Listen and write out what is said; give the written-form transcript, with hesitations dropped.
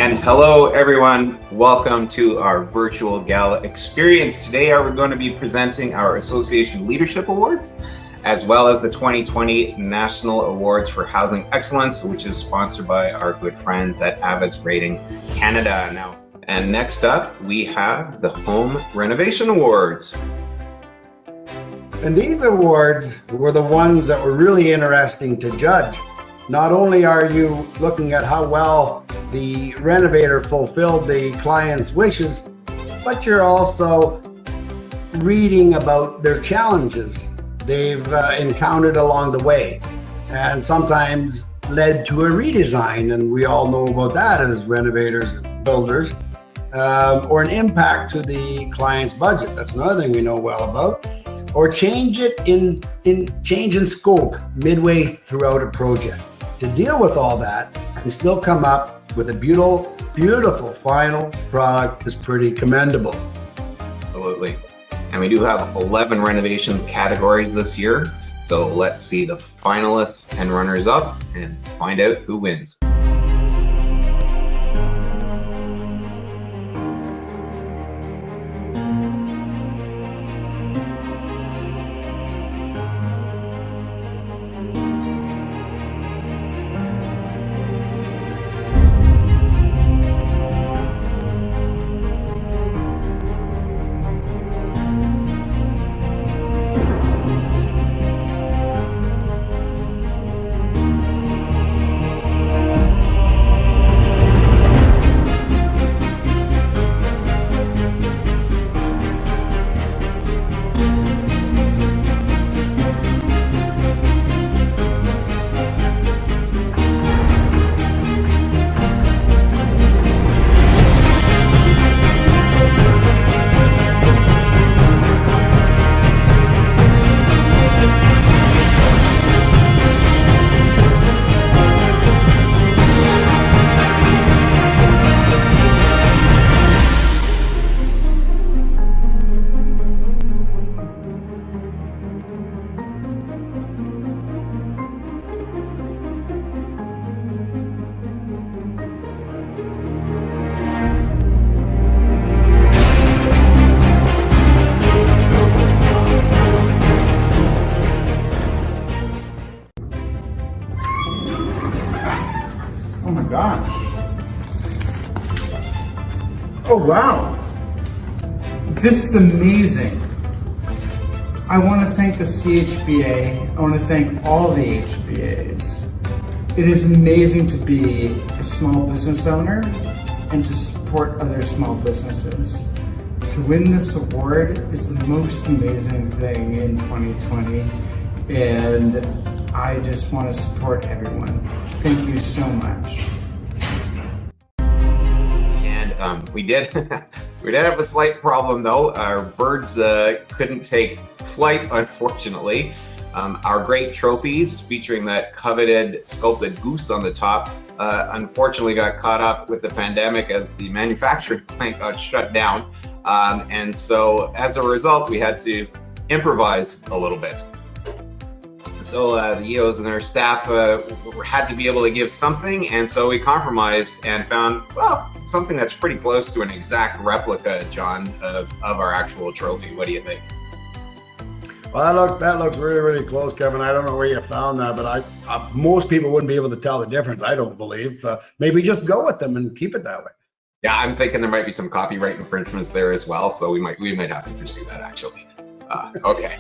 And hello everyone, welcome to our virtual gala experience. Today we're going to be presenting our Association Leadership Awards, as well as the 2020 National Awards for Housing Excellence, which is sponsored by our good friends at Avid's Rating Canada. And next up, we have the Home Renovation Awards. And these awards were the ones that were really interesting to judge. Not only are you looking at how well the renovator fulfilled the client's wishes, but you're also reading about their challenges they've encountered along the way, and sometimes led to a redesign, and we all know about that as renovators and builders, or an impact to the client's budget. That's another thing we know well about. Or change in scope midway throughout a project. To deal with all that and still come up with a beautiful final product is pretty commendable. Absolutely. And we do have 11 renovation categories this year. So let's see the finalists and runners up and find out who wins. Oh wow, this is amazing. I want to thank the CHBA. I want to thank all the HBAs. It is amazing to be a small business owner and to support other small businesses. To win this award is the most amazing thing in 2020, and I just want to support everyone. Thank you so much. We did have a slight problem though. Our birds couldn't take flight, unfortunately. Our great trophies featuring that coveted sculpted goose on the top unfortunately got caught up with the pandemic as the manufacturing plant got shut down. And so as a result, we had to improvise a little bit. So the EOs and their staff had to be able to give something, and so we compromised and found, well, something that's pretty close to an exact replica, John, of our actual trophy. What do you think? Well, that looks really close, Kevin. I don't know where you found that, but most people wouldn't be able to tell the difference, I don't believe. Maybe just go with them and keep it that way. Yeah, I'm thinking there might be some copyright infringements there as well, so we might have to pursue that actually. Okay.